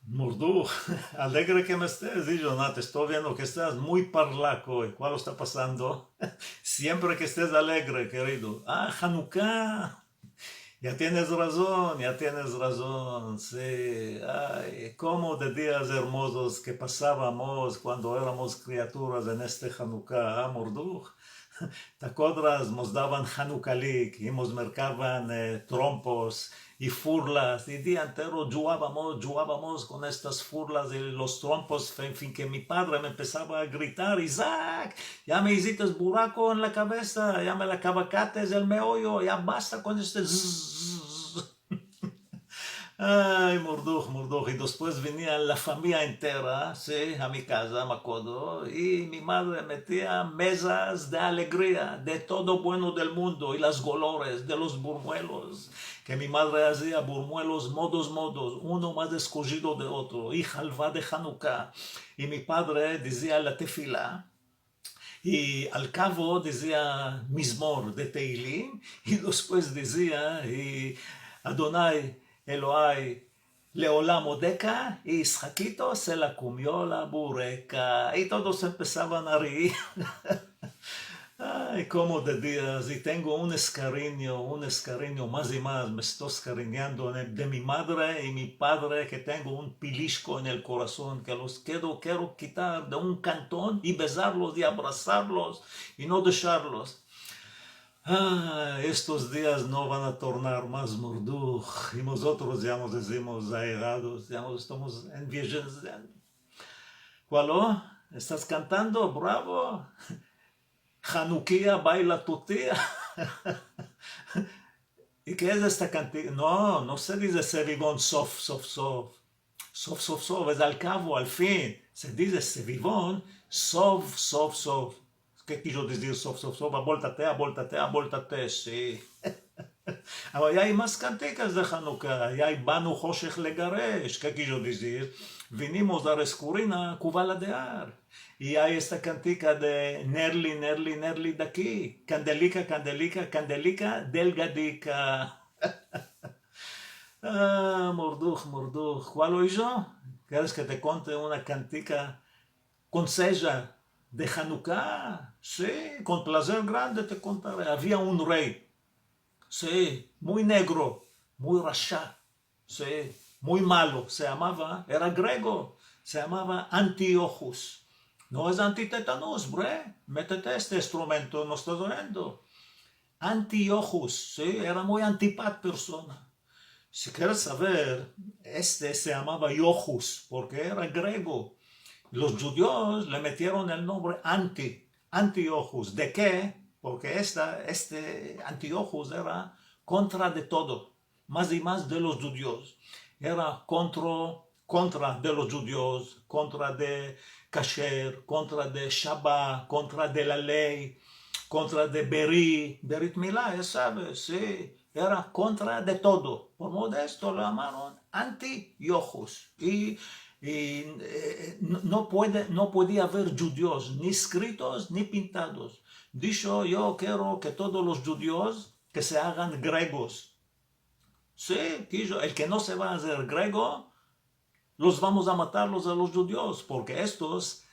Murdu, alegre que me estés, y Jonathan, estoy viendo que estás muy parlaco hoy. ¿Cuál está pasando? Siempre que estés alegre, querido. Ah, Hanukkah. Ya tienes razón, ya tienes razón. Sí, ay, cómo de días hermosos que pasábamos cuando éramos criaturas en este Hanukkah, Murdu. ¿Te acuerdas? Nos daban Hanukalik y nos mercaban trompos y furlas y día entero jugábamos con estas furlas y los trompos, en fin, que mi padre me empezaba a gritar: Isaac, ya me hiciste buraco en la cabeza, ya me la cabacates el meollo, ya basta con este zzzz. Ay, Murduch. Y después venía la familia entera, sí, a mi casa, me acuerdo, y mi madre metía mesas de alegría, de todo bueno del mundo, y las golores, de los burmuelos, que mi madre hacía burmuelos modos, uno más escogido de otro, y halva de Hanukkah. Y mi padre decía la tefila, y al cabo decía Mismor de Teilim, y después decía y Adonai Elohai Leolam Odeca, y Ishaquito se la comió la bureca, y todos empezaban a reír. Ay, cómo de días, y tengo un escariño más y más, me estoy escariñando de mi madre y mi padre, que tengo un pilisco en el corazón, que los quiero quitar de un cantón y besarlos y abrazarlos y no dejarlos. Ah, estos días no van a tornar más Murduch, y nosotros ya nos decimos aegados, ya nos estamos envejeciendo. ¿Cuál? ¿Estás cantando? Bravo. Hanukkah baila tu tía. ¿Y qué es esta cantiga? No, no se dice Sevivón sof. Sof, es al cabo, al fin. Se dice Sevivón sof. ¿Qué quiso decir sof? Abóltate, sí. אבל היה עם מסקנטיקה זה חנוכה, היה עם באנו חושך לגרש, כקיז'ו דיזיר, vinimos a rescurrir a Cuvala de Ar. Y hay esta cantica de Nerli de aquí, Candelica, delgadica. Ah, Morduch. ¿Cuál oí yo? ¿Quieres que te conte una cantica con sella de Hanukkah? Sí, con placer grande te contaré. Había un rey. Sí, muy negro, muy rasha, sí, muy malo. Era griego, se llamaba Antiochus. No es antitetanus, bre. Métete este instrumento, no estás oyendo. Antiochus, sí, era muy antipat persona. Si quieres saber, este se llamaba Iochus, porque era griego. Los judíos le metieron el nombre Antiochus. ¿De qué? Porque este Antiochus era contra de todo, más y más de los judíos. Era contra de los judíos, contra de Kasher, contra de Shabbat, contra de la ley, contra de Berit Milá, ya sabes, sí. Era contra de todo. Por modesto lo llamaron Antiochus. No podía haber judíos, ni escritos ni pintados. Dijo: yo quiero que todos los judíos que se hagan griegos. Sí, el que no se va a hacer griego, los vamos a matarlos a los judíos, porque estos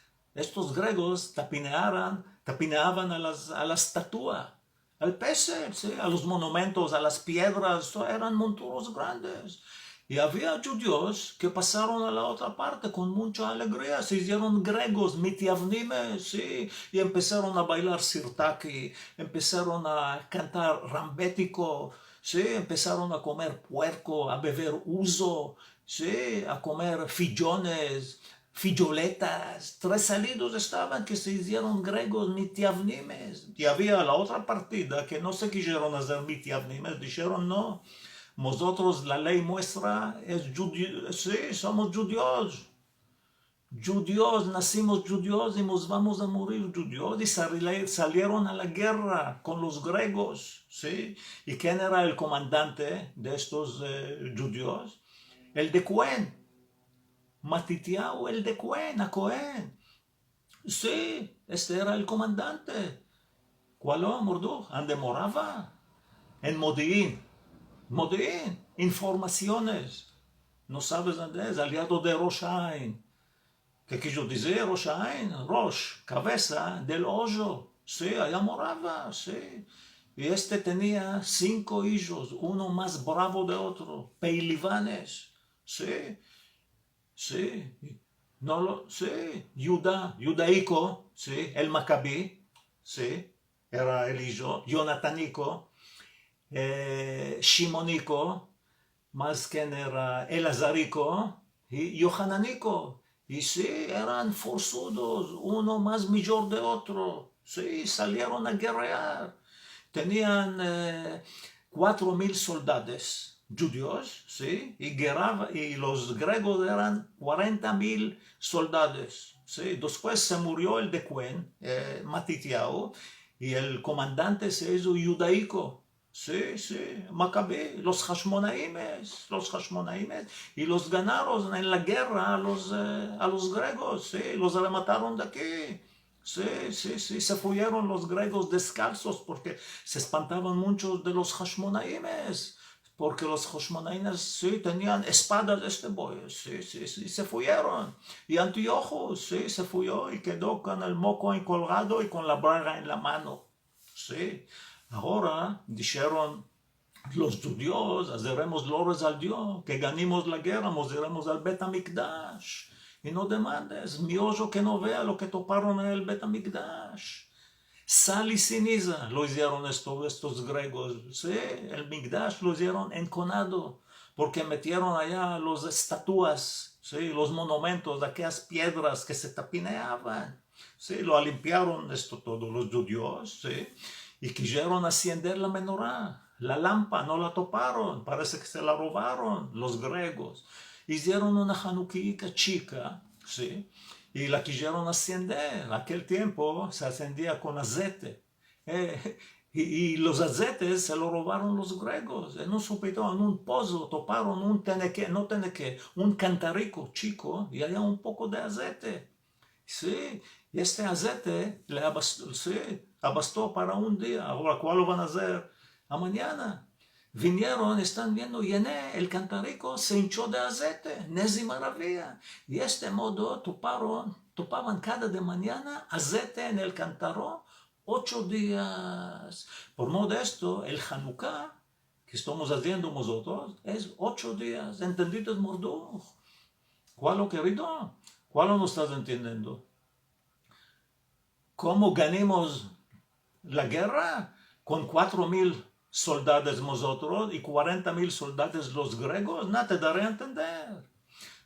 griegos tapineaban a la estatua, al pesebre, ¿sí? A los monumentos, a las piedras, eran monturos grandes. Y había judíos que pasaron a la otra parte con mucha alegría, se hicieron griegos, mitiavnimes, ¿sí? Y empezaron a bailar sirtaki, empezaron a cantar rambético, ¿sí? Empezaron a comer puerco, a beber uso, ¿sí? A comer filloletas. Tres salidos estaban que se hicieron griegos mitiavnimes. Y había la otra partida que no se quisieron hacer mitiavnimes, dijeron: no, nosotros, la ley nuestra es judío, sí, somos judíos. Judíos, nacimos judíos y nos vamos a morir judíos. Y salieron a la guerra con los griegos, ¿sí? ¿Y quién era el comandante de estos judíos? El de Cohen. Matitiao, el de Cohen, a Cohen. Sí, este era el comandante. ¿Cuál es, Murduch? ¿Dónde moraba? En Modi'in. Informaciones. no sabes dónde es, al lado de Rosh Hain. ¿Qué quiso decir Rosh Hain? Rosh, cabeza del hoyo. Sí, allá moraba, sí. Y este tenía 5 hijos, uno más bravo de otro, peilivanes. Sí, sí. No lo, sí, judaico, sí, el Maccabi, sí, era el hijo, Jonatanico, Shimonico, más que era Elazarico y Yohananico. Y sí, eran forzudos, uno más mayor de otro. Sí, salieron a guerrear. Tenían 4.000 soldados judíos, ¿sí? Y los griegos eran 40.000 soldados, ¿sí? Después se murió el de Cuen, Matitiao, y el comandante se hizo judaico. Sí, sí, Maccabi, los Hashmonaimes, y los ganaron en la guerra a los griegos, sí, los remataron de aquí. Sí, sí, sí, se fueron los griegos descalzos porque se espantaban muchos de los Hashmonaimes, porque los Hashmonaimes sí tenían espadas de este boy, sí, sí, sí, se fueron. Y Antíoco, sí, se fuyó y quedó con el moco encolgado y con la braga en la mano, sí. Ahora dijeron los judíos, haremos lores al Dios, que ganemos la guerra, nos iremos al Bet HaMikdash. Y no demandes, mi ojo que no vea lo que toparon en el Bet HaMikdash. Sal y ceniza lo hicieron estos griegos. Sí, el Mikdash lo hicieron enconado, porque metieron allá las estatuas, sí, los monumentos, aquellas piedras que se tapineaban. Sí, lo limpiaron esto todo los judíos, sí, y quisieron ascender la menorá. La lámpara no la toparon, parece que se la robaron los griegos. Hicieron una Hanukkah chica, ¿sí? Y la quisieron ascender. En aquel tiempo se ascendía con aceite. Y los aceites se lo robaron los griegos. En un sopetón, en un pozo, toparon un teneque, no teneque, un cantarico chico y había un poco de aceite. Sí, y este aceite le abastó para un día. Ahora, ¿cuál lo van a hacer? A mañana. Vinieron, están viendo, llené el cantarico, se hinchó de aceite, Nezi maravilla. Y de este modo topaban cada de mañana aceite en el cántaro 8 días. Por modo de esto, el Hanukkah que estamos haciendo nosotros es 8 días. ¿Entendido, Morduch? ¿Cuál lo querido? ¿Cuál no estás entendiendo? ¿Cómo ganamos la guerra? Con 4.000 soldados nosotros y 40.000 soldados los griegos, no te daré a entender.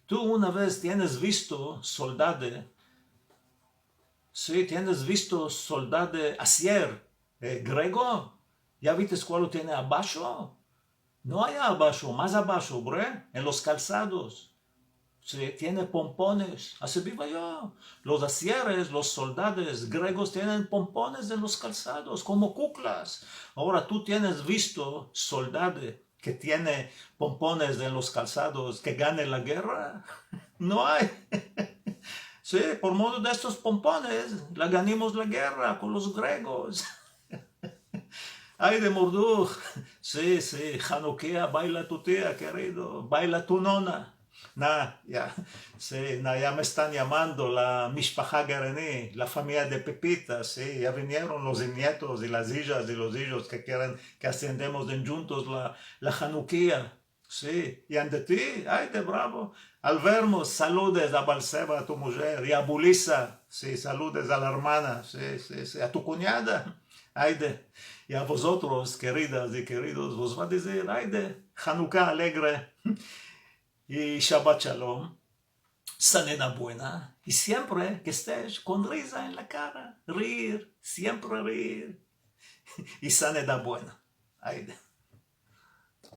Tú una vez tienes visto soldado, sí, tienes visto soldado asier griego, ¿ya viste cuál tiene abajo? No hay abajo, más abajo, bre, en los calzados. Sí, tiene pompones, así vivo yo. Los asieres, los soldados griegos tienen pompones en los calzados, como cuclas. Ahora tú tienes visto soldado que tiene pompones en los calzados que gane la guerra. No hay. Sí, por modo de estos pompones, la ganamos la guerra con los griegos. Ay de Morduch. Sí, sí, Hanukkah, baila tu tía, querido, baila tu nona. Ya me están llamando la Mishpacha Gareni, la familia de Pepita, sí, ya vinieron los nietos y las hijas y los hijos que quieren que ascendemos juntos la Hanukkah, sí, y ante ti, ay de bravo, al vernos, saludes a Balseba, a tu mujer, y a Bulisa, sí, saludes a la hermana, sí, sí, sí, a tu cuñada, ay de, y a vosotros, queridas y queridos, vos va a decir, ay de, Hanukkah alegre, y Shabbat Shalom, sanena buena, y siempre que estés con risa en la cara, rir, siempre rir, y sanena buena. Ay,